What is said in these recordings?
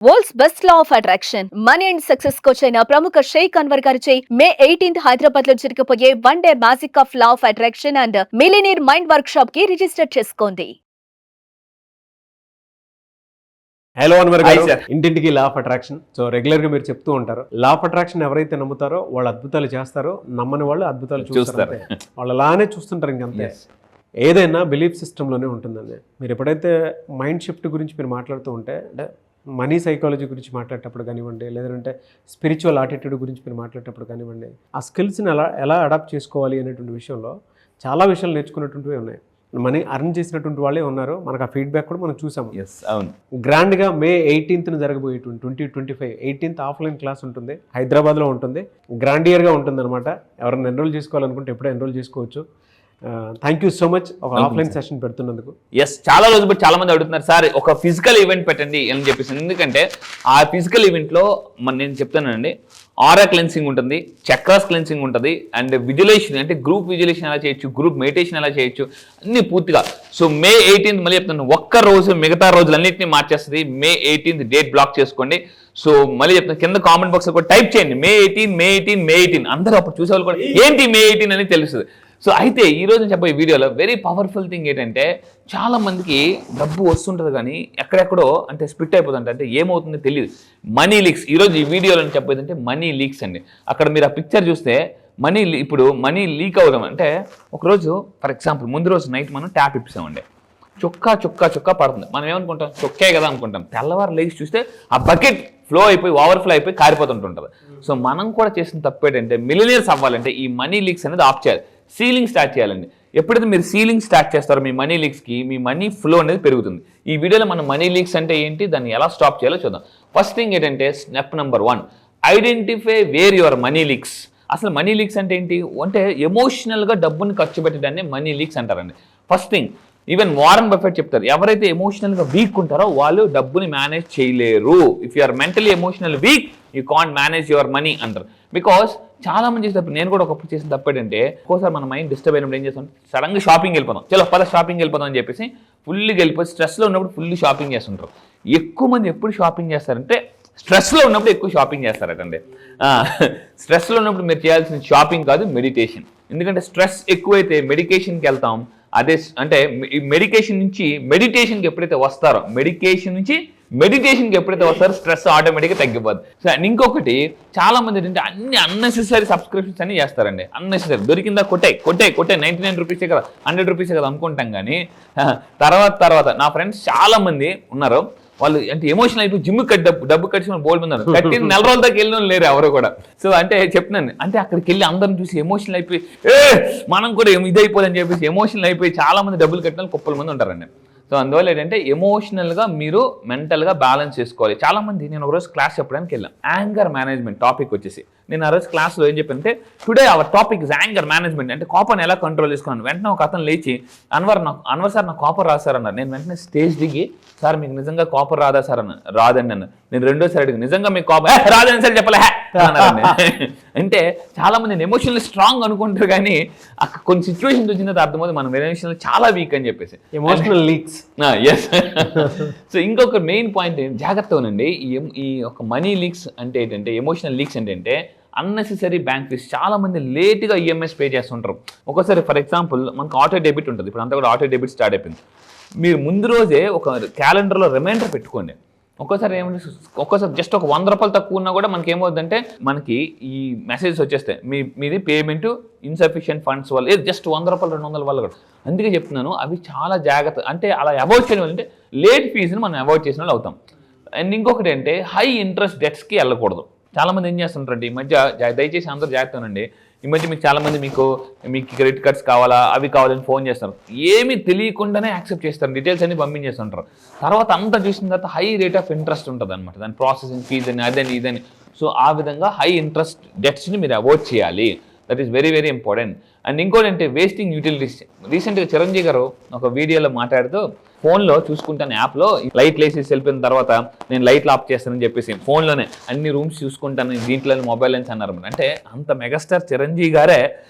World's best law of attraction money and success coach అయిన ప్రముఖ షేక్ అన్వర్ గారిచే మే 18th హైదరాబాద్ లో జరగబోయే one day magic of law of attraction and millionaire mind work shop కి register చేసుకోండి. Hello Anwar Hi, గారు, sir. ఇంటింటికి law of attraction. So regular గా మీరు చెప్తూ ఉంటారు, లా ఆఫ్ అట్రాక్షన్ ఎవరైతే నమ్ముతారో వాళ్ళు అద్భుతాలు చేస్తారో, నమ్మని వాళ్ళు అద్భుతాలు చూస్తారు. వాళ్ళు అలానే చూస్తుంటారు. ఇంకంతే, ఏదైనా బిలీఫ్ సిస్టంలోనే ఉంటుందండి. మీరు ఎప్పుడైతే మైండ్ షిఫ్ట్ గురించి మీరు మాట్లాడుతూ ఉంటే, అంటే మనీ సైకాలజీ గురించి మాట్లాడేటప్పుడు కానివ్వండి, లేదంటే స్పిరిచువల్ ఆటిట్యూడ్ గురించి మీరు మాట్లాడేటప్పుడు కానివ్వండి, ఆ స్కిల్స్ని ఎలా అడాప్ట్ చేసుకోవాలి అనేటువంటి విషయంలో చాలా విషయాలు నేర్చుకున్నటువంటివి ఉన్నాయి. మనీ అర్న్ చేసినటువంటి వాళ్ళే ఉన్నారు. మనకు ఆ ఫీడ్బ్యాక్ కూడా మనం చూసాము. అవును. గ్రాండ్గా మే 18th జరగబోయేటువంటి 2025 18th ఆఫ్లైన్ క్లాస్ ఉంటుంది, హైదరాబాద్లో ఉంటుంది. గ్రాండ్ ఇయర్గా ఉంటుంది అనమాట. ఎవరైనా ఎన్రోల్ చేసుకోవాలనుకుంటే ఎప్పుడో ఎన్రోల్ చేసుకోవచ్చు. థ్యాంక్ యూ సో మచ్ ఒక ఆఫ్లైన్ సెషన్ పెడుతున్నందుకు. చాలా రోజు బట్టి చాలా మంది అడుగుతున్నారు, సార్ ఒక ఫిజికల్ ఈవెంట్ పెట్టండి అని చెప్పేసి. ఎందుకంటే ఆ ఫిజికల్ ఈవెంట్లో నేను చెప్తానండి, ఆరా క్లెన్సింగ్ ఉంటుంది, చక్రాస్ క్లెన్సింగ్ ఉంటుంది, అండ్ విజులేషన్ అంటే గ్రూప్ విజులేషన్ ఎలా చేయొచ్చు, గ్రూప్ మెడిటేషన్ ఎలా చేయొచ్చు, అన్ని పూర్తిగా. సో మే 18th మళ్ళీ చెప్తాను, ఒక్క రోజు మిగతా రోజులన్నింటినీ మార్చేస్తుంది. మే 18th డేట్ బ్లాక్ చేసుకోండి. సో మళ్ళీ చెప్తాను, కింద కామెంట్ బాక్స్ కూడా టైప్ చేయండి మే 18 అందరూ అప్పుడు చూసేవాళ్ళు కూడా ఏంటి మే 18 అని తెలుస్తుంది. సో అయితే ఈ రోజు చెప్పే వీడియోలో వెరీ పవర్ఫుల్ థింగ్ ఏంటంటే, చాలా మందికి డబ్బు వస్తుంటుంది కానీ ఎక్కడెక్కడో అంటే స్ప్లిట్ అయిపోతుంది. అంటే ఏమవుతుందో తెలియదు. Money leaks. ఈరోజు ఈ వీడియోలో చెప్పేది అంటే మనీ లీక్స్ అండి. అక్కడ మీరు ఆ పిక్చర్ చూస్తే ఇప్పుడు మనీ లీక్ అవ్వడం అంటే, ఒకరోజు ఫర్ ఎగ్జాంపుల్ ముందు రోజు నైట్ మనం ట్యాప్ ఇప్పిస్తామండి, చుక్క పడుతుంది. మనం ఏమనుకుంటాం, చొక్కే కదా అనుకుంటాం. తెల్లవారు లేచి చూస్తే ఆ బకెట్ ఫ్లో అయిపోయి ఓవర్ఫ్లో అయిపోయి కారిపోతుంటుంటుంది. సో మనం కూడా చేసిన తప్పు ఏంటంటే, మిలియనీర్స్ అవ్వాలంటే ఈ మనీ లీక్స్ అనేది ఆఫ్ చేయాలి. సీలింగ్ స్టార్ట్ చేయాలండి. ఎప్పుడైతే మీరు సీలింగ్ స్టార్ట్ చేస్తారో మీ మనీ లీక్స్కి, మీ మనీ ఫ్లో అనేది పెరుగుతుంది. ఈ వీడియోలో మనం మనీ లీక్స్ అంటే ఏంటి, దాన్ని ఎలా స్టాప్ చేయాలో చూద్దాం. ఫస్ట్ థింగ్ ఏంటంటే, step number 1, identify where your money leaks. అసలు మనీ లీక్స్ అంటే ఏంటి అంటే, ఎమోషనల్గా డబ్బుని ఖర్చు పెట్టడాన్ని మనీ లీక్స్ అంటారండి. First thing, even Warren Buffett చెప్తారు, ఎవరైతే ఎమోషనల్గా వీక్ ఉంటారో వాళ్ళు డబ్బుని మేనేజ్ చేయలేరు. If you are mentally emotional weak, you can't manage your money అంటారు. బికాస్ చాలా మంది చేసే తప్పు, నేను కూడా ఒకప్పుడు చేసిన తప్పు ఏంటంటే, ఒక్కోసారి మన మైండ్ డిస్టర్బ్ అయినప్పుడు ఏం చేస్తాం, సడన్గా షాపింగ్ వెళ్ళిపోతాం. చలో పద షాపింగ్ వెళ్ళిపోతాం అని చెప్పేసి ఫుల్గా వెళ్ళిపోయి స్ట్రెస్లో ఉన్నప్పుడు ఫుల్ షాపింగ్ చేస్తుంటారు. ఎక్కువ మంది ఎప్పుడు షాపింగ్ చేస్తారంటే, స్ట్రెస్లో ఉన్నప్పుడు ఎక్కువ షాపింగ్ చేస్తారటండి. స్ట్రెస్లో ఉన్నప్పుడు మీరు చేయాల్సిన షాపింగ్ కాదు, మెడిటేషన్. ఎందుకంటే స్ట్రెస్ ఎక్కువైతే మెడికేషన్కి వెళ్తాం. అదే అంటే మెడికేషన్ నుంచి మెడిటేషన్కి ఎప్పుడైతే వస్తారో, మెడిటేషన్కి ఎప్పుడైతే వస్తారో స్ట్రెస్ ఆటోమేటిక్గా తగ్గిపోద్ది. సో ఇంకొకటి, చాలా మంది ఏంటంటే అన్ని అన్నెసెసరీ సబ్స్క్రిప్షన్స్ అన్ని చేస్తారండి. అన్నెసెసరీ కొట్టే 99 రూపీసే కదా, 100 రూపీసే కదా అనుకుంటాం. కానీ తర్వాత నా ఫ్రెండ్స్ చాలా మంది ఉన్నారు, వాళ్ళు అంటే ఎమోషనల్ అయిపోయి జిమ్ డబ్బు కట్టిన బోల్డ్ ఉన్నారు, కట్టిన నెల రోజుల దాకా వెళ్ళిన లేరు ఎవరు కూడా. సో అంటే చెప్తున్నాను, అంటే అక్కడికి వెళ్ళి అందరిని చూసి ఎమోషనల్ అయిపోయి మనం కూడా ఇది అయిపోదని చెప్పేసి ఎమోషనల్ అయిపోయి చాలా మంది డబ్బులు కట్టిన కుప్పల మంది ఉంటారండి. సో అందువల్ల ఏంటంటే, ఎమోషనల్గా మీరు మెంటల్గా బ్యాలెన్స్ చేసుకోవాలి. చాలా మంది, నేను ఒకరోజు క్లాస్ చెప్పడానికి వెళ్ళాను, యాంగర్ మేనేజ్మెంట్ టాపిక్ వచ్చేసి. నేను ఆ రోజు క్లాస్లో ఏం చెప్పానంటే, today our topic is anger management. అంటే కోపాన్ని ఎలా కంట్రోల్ చేసుకోవాలి. వెంటనే ఒక అతను లేచి, అన్వర్ సార్ నాకు కోపం రాదు సార్ అన్నారు. నేను వెంటనే స్టేజ్ దిగి, సార్ మీకు నిజంగా కోపం రాదా సార్ అన్న. రాదండి అన్న. నేను రెండోసారి అడిగి, నిజంగా మీకు కోపం రాదని సార్ చెప్పలే అన్నారండి. అంటే చాలా మంది నేను ఎమోషనల్ స్ట్రాంగ్ అనుకుంటారు, కానీ అక్కడ కొన్ని సిచ్యువేషన్స్ వచ్చిన తర్వాత అర్థమవుతుంది మనం ఎమోషనల్ చాలా వీక్ అని చెప్పేసి. Emotional leaks. ఎస్. సో ఇంకొక మెయిన్ పాయింట్ జాగ్రత్తగా ఉండండి. ఈ ఒక మనీ లీక్స్ అంటే ఏంటంటే, ఎమోషనల్ లీక్స్ అంటే అన్నెసెసరీ బ్యాంక్ ఫీస్. చాలా మంది లేట్గా ఈఎంఐస్ పే చేస్తుంటారు. ఒక్కోసారి ఫర్ ఎగ్జాంపుల్ మనకు ఆటో డెబిట్ ఉంటుంది, ఇప్పుడు అంతా కూడా ఆటో డెబిట్ స్టార్ట్ అయిపోయింది. మీరు ముందు రోజే ఒక క్యాలెండర్లో రిమైండర్ పెట్టుకోండి. ఒక్కోసారి జస్ట్ ఒక 100 రూపాయలు తక్కువ ఉన్నా కూడా మనకి ఏమవుతుందంటే, మనకి ఈ మెసేజెస్ వచ్చేస్తాయి, మీది పేమెంట్ ఇన్సఫిషియెంట్ ఫండ్స్ వల్ల, జస్ట్ 100 రూపాయలు 200 వల్ల కూడా. అందుకే చెప్తున్నాను, అవి చాలా జాగ్రత్త. అంటే అలా అవాయిడ్ చేయడం అంటే లేట్ ఫీజుని మనం అవాయిడ్ చేసిన వాళ్ళు అవుతాం. అండ్ ఇంకొకటి అంటే, హై ఇంట్రెస్ట్ డెట్స్కి వెళ్ళకూడదు. చాలా మంది ఏం చేస్తుంటారంటే, ఈ మధ్య దయచేసి అందరూ జాగ్రత్తనండి. ఈ మధ్య మీకు చాలా మంది మీకు క్రెడిట్ కార్డ్స్ కావాలా, అవి కావాలని ఫోన్ చేస్తారు. ఏమీ తెలియకుండానే యాక్సెప్ట్ చేస్తారు, డీటెయిల్స్ అన్ని పంపించేస్తుంటారు. తర్వాత అంతా చూసిన తర్వాత హై రేట్ ఆఫ్ ఇంట్రెస్ట్ ఉంటుంది అనమాట, దాని ప్రాసెసింగ్ ఫీజ్ అని అదని ఇదని. సో ఆ విధంగా హై ఇంట్రెస్ట్ డెట్స్ని మీరు అవాయిడ్ చేయాలి. That is very very important. And ఇంకోటి అంటే వేస్టింగ్ యూటిలిటీస్. రీసెంట్గా చిరంజీవి గారు ఒక వీడియోలో మాట్లాడుతూ ఫోన్లో చూసుకుంటాను యాప్లో లైట్లు వేసి వెళ్ళిపోయిన తర్వాత నేను లైట్లు ఆఫ్ చేస్తానని చెప్పేసి ఫోన్లోనే అన్ని రూమ్స్ చూసుకుంటాను, దీంట్లో మొబైల్ లెన్స్ అన్నారు. అంటే అంత మెగాస్టార్ చిరంజీవి గారే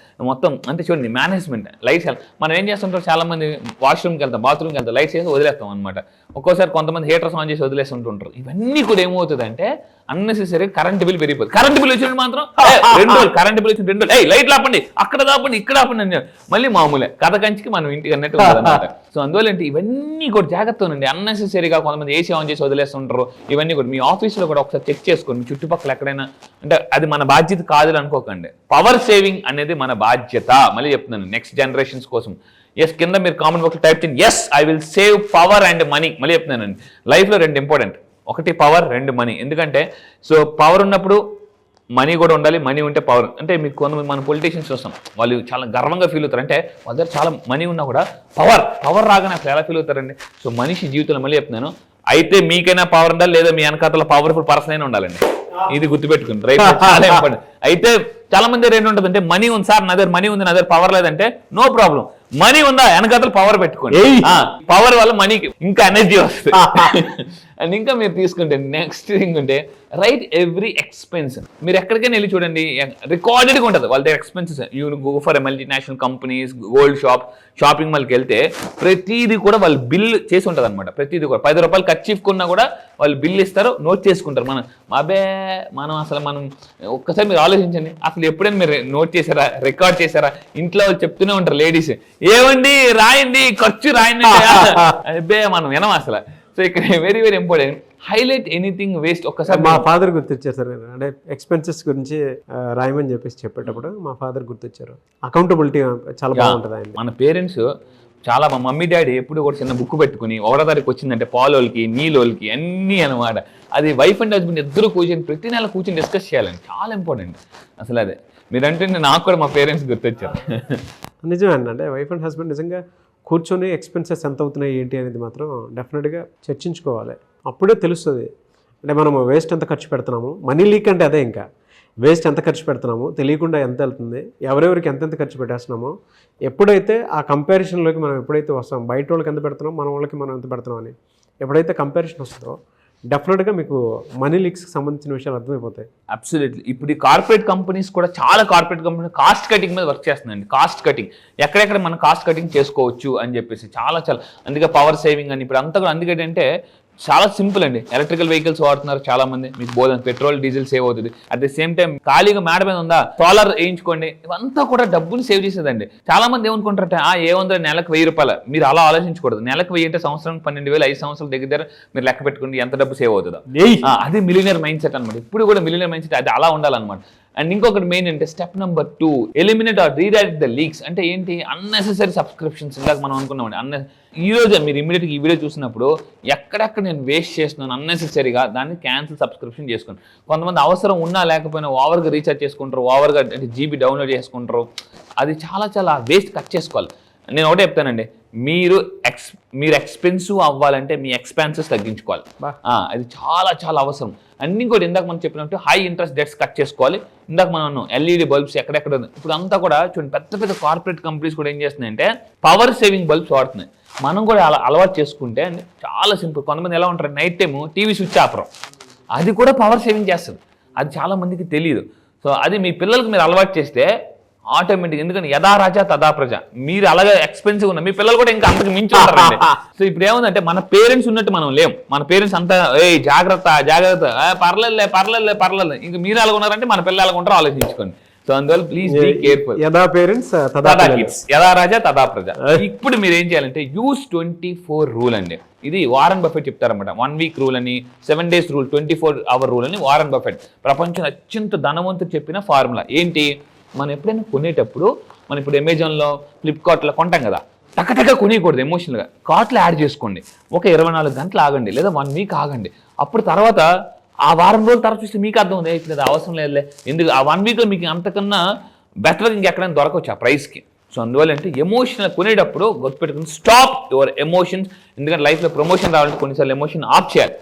మొత్తం అంటే చూడండి మేనేజ్మెంట్ లైట్స్. మనం ఏం చేస్తుంటారు, చాలా మంది వాష్రూమ్కి వెళ్తాం, బాత్రూమ్కి వెళ్తాం, లైట్స్ వేసి వదిలేస్తాం అనమాట. ఒక్కోసారి కొంతమంది హీటర్స్ ఆన్ చేసి వదిలేస్తుంటుంటారు. ఇవన్నీ కూడా ఏమవుతుంది అంటే అన్నెసెసరీ కరెంట్ బిల్ పెరిగిపోతుంది. కరెంట్ బిల్ వచ్చినట్టు మాత్రం 2 రోజులు కరెంట్ బిల్ వచ్చిన 2 రోజులు లైట్లు ఆపండి, అక్కడ దాపండి, ఇక్కడ ఆపండి అని మళ్ళీ మామూలే కథ కంచికి మనం ఇంటికి అన్నట్టు అనమాట. సో అందువల్ల ఏంటి ఇవన్నీ కూడా జాగ్రత్త ఉండండి. అన్నెసెసరీగా కొంతమంది ఏసీ ఆన్ చేసి వదిలేస్తుంటారు. ఇవన్నీ కూడా మీ ఆఫీస్లో కూడా ఒకసారి చెక్ చేసుకోండి. మీ చుట్టుపక్కల ఎక్కడైనా అంటే అది మన బాధ్యత కాదు అనుకోకండి. పవర్ సేవింగ్ అనేది మన బాధ్యత. మళ్ళీ చెప్తున్నాను నెక్స్ట్ జనరేషన్స్ కోసం. ఎస్ కింద మీరు కామెంట్ బాక్స్ టైప్ చేయండి, yes I will save power and money. మళ్ళీ చెప్తున్నానండి లైఫ్లో 2 ఇంపార్టెంట్, ఒకటి పవర్, 2 మనీ. ఎందుకంటే సో పవర్ ఉన్నప్పుడు మనీ కూడా ఉండాలి, మనీ ఉంటే పవర్. అంటే మీకు కొంతమంది మన పొలిటీషియన్స్ చూస్తాం, వాళ్ళు చాలా గర్వంగా ఫీల్ అవుతారు. అంటే వాళ్ళ దగ్గర చాలా మనీ ఉన్నా కూడా పవర్ రాగానే అసలు ఎలా ఫీల్ అవుతారండి. సో మనిషి జీవితంలో మళ్ళీ చెప్తున్నాను, అయితే మీకైనా పవర్ ఉండాలి, లేదా మీ వెనకాతల పవర్ఫుల్ పర్సన్ అయినా ఉండాలండి. ఇది గుర్తుపెట్టుకుని రైట్, చాలా ఇంపార్టెంట్. అయితే చాలా మంది ఏంటి ఉంటుంది అంటే మనీ ఉంది సార్, నా దగ్గర మనీ ఉంది, నా దగ్గర పవర్ లేదంటే నో ప్రాబ్లం. మనీ ఉందా, వెనకాతలు పవర్ పెట్టుకోండి. పవర్ వల్ల మనీకి ఇంకా ఎనర్జీ వస్తుంది. అండ్ ఇంకా మీరు తీసుకుంటే నెక్స్ట్ థింగ్ అంటే రైట్ ఎవ్రీ ఎక్స్పెన్స్. మీరు ఎక్కడికైనా వెళ్ళి చూడండి, రికార్డెడ్గా ఉంటుంది వాళ్ళ దగ్గర expenses. You go for multinational companies, gold shopping మాల్కి వెళ్తే ప్రతిదీ కూడా వాళ్ళు బిల్ చేసి ఉంటుంది అనమాట. ప్రతిదీ కూడా 10 రూపాయలు ఖర్చుకున్నా కూడా వాళ్ళు బిల్ ఇస్తారు, నోట్ చేసుకుంటారు. మనం ఒక్కసారి మీరు ఆలోచించండి, అసలు ఎప్పుడైనా మీరు నోట్ చేశారా, రికార్డ్ చేశారా? ఇంట్లో వాళ్ళు చెప్తూనే ఉంటారు లేడీస్, ఏమండి రాయండి, ఖర్చు రాయండి. మనం వినం అసలు. సో ఇక్కడ very very important, highlight anything waste. ఒక్కసారి మా ఫాదర్ గుర్తొచ్చారు సార్, అంటే ఎక్స్పెన్సెస్ గురించి రాయమని చెప్పేసి చెప్పేటప్పుడు మా ఫాదర్ గుర్తొచ్చారు. అకౌంటబిలిటీ చాలా బాగుంటుంది ఆయన. మన పేరెంట్స్ చాలా, మా మమ్మీ డాడీ ఎప్పుడు కూడా చిన్న బుక్ పెట్టుకుని 1వ తారీఖు వచ్చిందంటే పాలోళ్ళకి నీళ్ళోళ్ళకి అన్నీ అనమాట. అది వైఫ్ అండ్ హస్బెండ్ ఇద్దరు కూర్చొని ప్రతి నెల కూర్చొని డిస్కస్ చేయాలండి, చాలా ఇంపార్టెంట్ అసలు. అదే మీరంటే నాకు కూడా మా పేరెంట్స్ గుర్తొచ్చారు. నిజమే అండి, అంటే వైఫ్ అండ్ హస్బెండ్ నిజంగా కూర్చొని ఎక్స్పెన్సెస్ ఎంత అవుతున్నాయి ఏంటి అనేది మాత్రం డెఫినెట్గా చర్చించుకోవాలి. అప్పుడే తెలుస్తుంది అంటే మనము వేస్ట్ ఎంత ఖర్చు పెడుతున్నాము. మనీ లీక్ అంటే అదే, ఇంకా వేస్ట్ ఎంత ఖర్చు పెడుతున్నాము, తెలియకుండా ఎంత వెళ్తుంది, ఎవరెవరికి ఎంతెంత ఖర్చు పెట్టేస్తున్నామో. ఎప్పుడైతే ఆ కంపారిజన్లోకి మనం ఎప్పుడైతే వస్తాం, బయట వాళ్ళకి ఎంత పెడుతున్నాం, మన వాళ్ళకి మనం ఎంత పెడుతున్నాం అని ఎప్పుడైతే కంపారిజన్ వస్తుందో డెఫినెట్గా మీకు మనీ లీక్స్కి సంబంధించిన విషయాలు అర్థమైపోతాయి. అబ్సల్యూట్లీ. ఇప్పుడు ఈ కార్పొరేట్ కంపెనీస్ కూడా చాలా కార్పొరేట్ కంపెనీ కాస్ట్ కటింగ్ మీద వర్క్ చేస్తుందండి. కాస్ట్ కటింగ్ ఎక్కడెక్కడ మనం కాస్ట్ కటింగ్ చేసుకోవచ్చు అని చెప్పేసి చాలా అందుకే పవర్ సేవింగ్ అని ఇప్పుడు అంతా కూడా. అందుకంటే చాలా సింపుల్ అండి, ఎలక్ట్రికల్ వెహికల్స్ వాడుతున్నారు చాలా మంది, మీకు బోధన పెట్రోల్ డీజిల్ సేవ్ అవుతుంది. అట్ ది సేమ్ టైం ఖాళీగా మేడ మీద ఉందా సోలార్ వేయించుకోండి, ఇవంతా కూడా డబ్బులు సేవ్ చేసేదండి. చాలా మంది ఏమనుకుంటారంటే ఏముందో నెలకు 1000 రూపాయలు. మీరు అలా ఆలోచించకూడదు. నెలకు 1000 అంటే సంవత్సరం 12,000, 5 సంవత్సరాల దగ్గర మీరు లెక్క పెట్టుకుని ఎంత డబ్బు సేవ్ అవుతుందో. అది మిలియనర్ మైండ్ సెట్ అనమాట. ఇప్పుడు కూడా మిలియనర్ మైండ్ సెట్ అది అలా ఉండాలన్నమాట. అండ్ ఇంకొకటి మెయిన్ అంటే step number 2, eliminate or redirect the leaks. అంటే ఏంటి, అన్నెసెసరీ సబ్స్క్రిప్షన్స్. ఇందాక మనం అనుకున్నామండి, ఈ రోజే మీరు ఇమీడియట్గా ఈ వీడియో చూసినప్పుడు ఎక్కడెక్కడ నేను వేస్ట్ చేస్తున్నాను అన్నెసెసరీగా దాన్ని క్యాన్సిల్ సబ్స్క్రిప్షన్ చేసుకోండి. కొంతమంది అవసరం ఉన్నా లేకపోయినా ఓవర్గా రీఛార్జ్ చేసుకుంటారు, ఓవర్గా అంటే జీబీ డౌన్లోడ్ చేసుకుంటారు. అది చాలా వేస్ట్ కట్ చేసుకోవాలి. నేను ఒకటే చెప్తానండి, మీరు ఎక్స్పెన్సివ్ అవ్వాలంటే మీ ఎక్స్పెన్సెస్ తగ్గించుకోవాలి. అది చాలా అవసరం. అన్నీ కూడా ఇందాక మనం చెప్పినట్టు హై ఇంట్రెస్ట్ డెట్స్ కట్ చేసుకోవాలి. ఇందాక మనం ఎల్ఈడి బల్బ్స్ ఎక్కడెక్కడ ఇప్పుడు అంతా కూడా చూడండి, పెద్ద కార్పొరేట్ కంపెనీస్ కూడా ఏం చేస్తున్నాయంటే పవర్ సేవింగ్ బల్బ్స్ వాడుతున్నాయి. మనం కూడా అలా అలవాటు చేసుకుంటే చాలా సింపుల్. కొంతమంది ఎలా ఉంటారు, నైట్ టైము టీవీ స్విచ్ ఆపరం, అది కూడా పవర్ సేవింగ్ చేస్తుంది. అది చాలా మందికి తెలియదు. సో అది మీ పిల్లలకు మీరు అలవాటు చేస్తే ఆటోమేటిక్, ఎందుకంటే యథా రాజా తదా ప్రజ. మీరు అలాగే ఎక్స్పెన్సివ్ ఉన్న మీ పిల్లలు కూడా ఇంకా అంతకు మించి ఉంటారండి. సో ఇప్పుడు ఏముందంటే మన పేరెంట్స్ ఉన్నట్టు మనం లేం. మన పేరెంట్స్ అంతా జాగ్రత్త పర్లేదు ఇంక మీరు అలాగ ఉన్నారంటే మన పిల్లలు అలాగ ఉంటారో ఆలోచించుకోండి. సో అందువల్ల ప్లీజ్ బీ కేర్ఫుల్. యథా పేరెంట్స్ తదా కిడ్స్, యథా రాజా తదా ప్రజ. ఇప్పుడు మీరు ఏం చేయాలంటే యూస్ 24 రూల్ అండి. ఇది వారన్ బఫెట్ చెప్తారన్నమాట. 1 వీక్ రూల్ అని, 7 డేస్ రూల్, 24 అవర్ రూల్ అని వారన్ బఫెట్ ప్రపంచం అత్యంత ధనవంతుడు చెప్పిన ఫార్ములా. ఏంటి, మనం ఎప్పుడైనా కొనేటప్పుడు మనం ఇప్పుడు అమెజాన్లో, ఫ్లిప్కార్ట్లో కొంటాం కదా, టకటక కొనేయకూడదు. ఎమోషనల్గా కార్ట్లో యాడ్ చేసుకోండి. ఒక 24 గంటలు ఆగండి, లేదా 1 వీక్ ఆగండి. అప్పుడు తర్వాత ఆ వారం రోజుల తర్వాత చూస్తే మీకు అర్థం ఉంది, ఇప్పుడు అది అవసరం లేదులే. ఎందుకు ఆ 1 వీక్లో మీకు అంతకన్నా బెటర్గా ఇంకెక్కడైనా దొరకవచ్చు ఆ ప్రైస్కి. సో అందువల్ల అంటే ఎమోషనల్ కొనేటప్పుడు గుర్తుపెట్టుకుని స్టాప్ యువర్ ఎమోషన్స్. ఎందుకంటే లైఫ్లో ప్రమోషన్ రావాలంటే కొన్నిసార్లు ఎమోషన్ ఆఫ్ చేయాలి.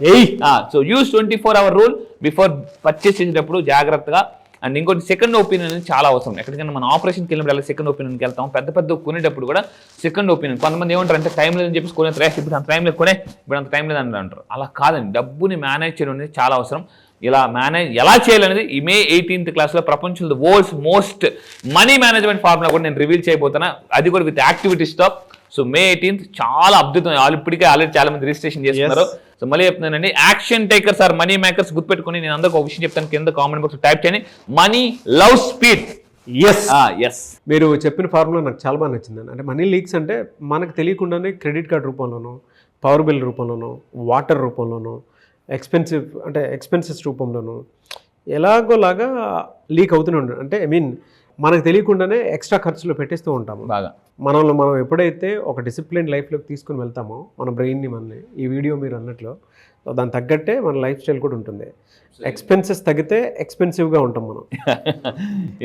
So use 24 hour rule before purchase చేసేటప్పుడు జాగ్రత్తగా అండ్ ఇంకోటి సెకండ్ ఒపీనియన్ అనేది చాలా అవసరం. ఎక్కడికైనా మనం ఆపరేషన్కి వెళ్ళినప్పుడు సెకండ్ ఒపీనియన్కి వెళ్తాం, పెద్ద కొనేటప్పుడు కూడా సెకండ్ ఒపీనియన్. కొంతమంది ఏమంటారు అంటే టైం లేదని చెప్పేసి కొనే ఇప్పుడు అంత టైం లేదు ఇప్పుడు అంత టైం లేదని అంటారు. అలా కాదండి, డబ్బుని మేనేజ్ చేయడం అనేది చాలా అవసరం. ఇలా మేనేజ్ ఎలా చేయాలనేది ఈ May 18th క్లాస్లో ప్రపంచంలో world's most money management formula కూడా నేను రివీల్ చేయబోతున్నా, అది కూడా విత్ యాక్టివిటీస్తో. సో May 18th చాలా అద్భుతం. ఇప్పటికే ఆల్రెడీ చాలా మంది రిజిస్ట్రేషన్ చేస్తున్నారు. సో మళ్ళీ చెప్తున్నానండి, action takers are money makers గుర్తుపెట్టుకుని నేను అందరికి ఒక విషయం చెప్తాను, కింద కామెంట్ బాక్స్ టైప్ చేయండి, మనీ లవ్ స్పీడ్. ఎస్ మీరు చెప్పిన ఫార్ములా నాకు చాలా బాగా నచ్చిందండి. అంటే మనీ లీక్స్ అంటే మనకు తెలియకుండానే క్రెడిట్ కార్డ్ రూపంలోనో, పవర్ బిల్ రూపంలోనో, వాటర్ రూపంలోనో, ఎక్స్పెన్సెస్ రూపంలోనూ ఎలాగోలాగా లీక్ అవుతూనే ఉంటుంది. అంటే మనకు తెలియకుండానే ఎక్స్ట్రా ఖర్చులు పెట్టేస్తూ ఉంటాము బాగా. మనం ఎప్పుడైతే ఒక డిసిప్లిన్ లైఫ్లోకి తీసుకుని వెళ్తామో మన బ్రెయిన్ని, ఈ వీడియో మీరు అన్నట్లు దానికి తగ్గట్టే మన లైఫ్ స్టైల్ కూడా ఉంటుంది. ఎక్స్పెన్సెస్ తగ్గితే ఎక్స్పెన్సివ్గా ఉంటాం మనం.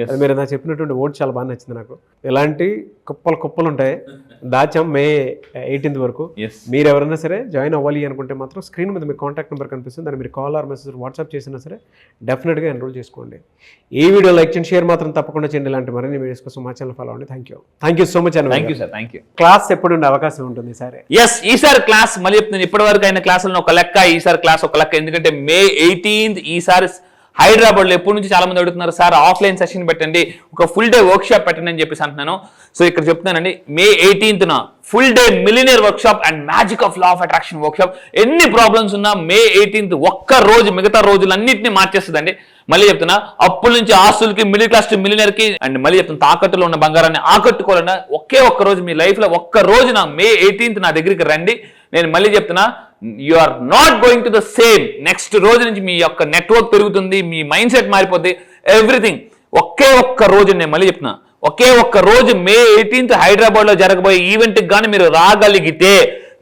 అది మీరు నాకు చెప్పినటువంటి ఓట్ చాలా బాగా నచ్చింది నాకు. ఎలాంటి కుప్పలు ఉంటాయి, దాచాం May 18th వరకు. మీరు ఎవరైనా సరే జాయిన్ అవ్వాలి అనుకుంటే మాత్రం స్క్రీన్ మీద మీ కాంటాక్ట్ నెంబర్ కనిపిస్తుంది, దాన్ని మీరు కాల్ ఆర్ మెసేజ్ వాట్సాప్ చేసినా సరే డెఫినెట్గా ఎన్రోల్ చేసుకోండి. ఈ వీడియో లైక్ చేయండి, షేర్ మాత్రం తప్పకుండా చేయండి. ఇలాంటి మరిన్ని వీడియోస్ కోసం మా ఛానల్ ఫాలో అవ్వండి. థ్యాంక్ యూ సో మచ్ అండి. Thank you. క్లాస్ ఎప్పుడు ఉండే అవకాశం ఉంటుంది సరే? ఈసారి క్లాస్ మళ్ళీ చెప్తున్నాను, ఇప్పటివరకు అయిన క్లాసులను ఒక లెక్క, ఈసారి క్లాస్ ఒక లెక్క. ఎందుకంటే May 18th ఈసారి హైదరాబాద్ లో ఎప్పటి నుంచి చాలా మంది అడుగుతున్నారు, సార్ ఆఫ్లైన్ సెషన్ పెట్టండి, ఒక ఫుల్ డే వర్క్ షాప్ పెట్టండి అని చెప్పేసి అంటున్నాను. సో ఇక్కడ చెప్తున్నానండి, May 18th full day millionaire work shop and magic of law of attraction work shop. ఎన్ని ప్రాబ్లమ్స్ ఉన్నా May 18th ఒక్క రోజు మిగతా రోజులన్నింటినీ మార్చేస్తుందండి. మళ్ళీ చెప్తున్నా, అప్పుల నుంచి ఆస్తులకి, మిడిల్ క్లాస్ టు మిలినియర్ కి, అండ్ మళ్ళీ చెప్తున్నా తాకట్టులో ఉన్న బంగారాన్ని ఆకట్టుకోవాలన్నా ఒక్క రోజు మీ లైఫ్ లో ఒక్క రోజు May 18th నా దగ్గరికి రండి. నేను మళ్ళీ చెప్తున్నా, you are not going to the same. Next రోజు నుంచి మీ యొక్క నెట్వర్క్ పెరుగుతుంది, మీ మైండ్ సెట్ మారిపోద్ది, ఎవ్రీథింగ్. ఒక్క రోజు, నేను మళ్ళీ చెప్తున్నా, ఒక్క రోజు May 18th హైదరాబాద్ లో జరగబోయే ఈవెంట్ కి కానీ మీరు రాగలిగితే,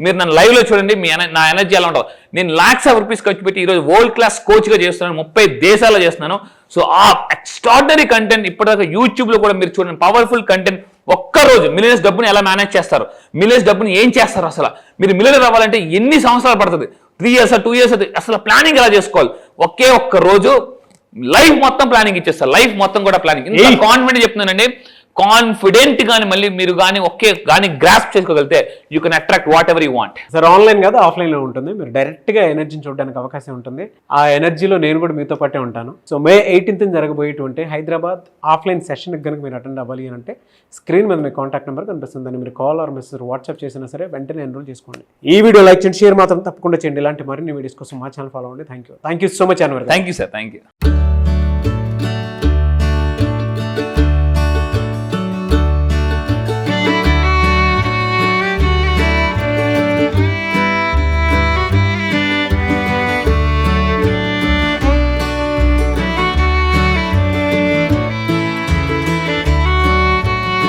మీరు నన్ను లైవ్ లో చూడండి, నా ఎనర్జీ ఎలా ఉంటుంది. నేను lakhs of rupees ఖర్చు పెట్టి ఈరోజు వరల్డ్ క్లాస్ కోచ్ గా చేస్తున్నాను, 30 దేశాల్లో చేస్తున్నాను. సో ఆ ఎక్స్ట్రాడినరీ కంటెంట్ ఇప్పటిదాకా యూట్యూబ్ లో కూడా మీరు చూడండి, పవర్ఫుల్ కంటెంట్. ఒక్కరోజు మిలియన్స్ డబ్బుని ఎలా మేనేజ్ చేస్తారు, మిలియన్స్ డబ్బుని ఏం చేస్తారు, అసలు మీరు మిలియనర్ అవ్వాలంటే ఎన్ని సంవత్సరాలు పడుతుంది, 3 years 2 years, అసలు ప్లానింగ్ ఎలా చేసుకోవాలి. ఒక్క రోజు లైఫ్ మొత్తం ప్లానింగ్ ఇచ్చేస్తారు, లైఫ్ మొత్తం కూడా ప్లానింగ్. ఇంత కాన్ఫిడెంట్ చెప్తున్నానండి, కాన్ఫిడెంట్ గానీ మళ్ళీ మీరు కానీ గ్రాస్ప్ చేసుకోగలిగితే you can attract what ever you want. Sir online కాదు ఆఫ్లైన్ లో ఉంటుంది, మీరు డైరెక్ట్ గా ఎనర్జీని చూడడానికి అవకాశం ఉంటుంది. ఆ ఎనర్జీలో నేను కూడా మీతో పాటే ఉంటాను. సో May 18th జరగబోయేటువంటి హైదరాబాద్ ఆఫ్లైన్ సెషన్ కనుక మీరు అటెండ్ అవ్వాలి అని అంటే స్క్రీన్ మీద మీ కాంటాక్ట్ నెంబర్ కనిపిస్తుంది, దాన్ని మీరు కాల్ ఆర్ మెసేజ్ వాట్సాప్ చేసినా సరే వెంటనే ఎన్రోల్ చేసుకోండి. ఈ వీడియో లైక్ చేయండి, షేర్ మాత్రం తప్పకుండా చేయండి. ఇలాంటి మరిన్ని వీడియోస్ కోసం మా ఛానల్ ఫాలో అవ్వండి. Thank you so much Anwar. Thank you sir. Thank you.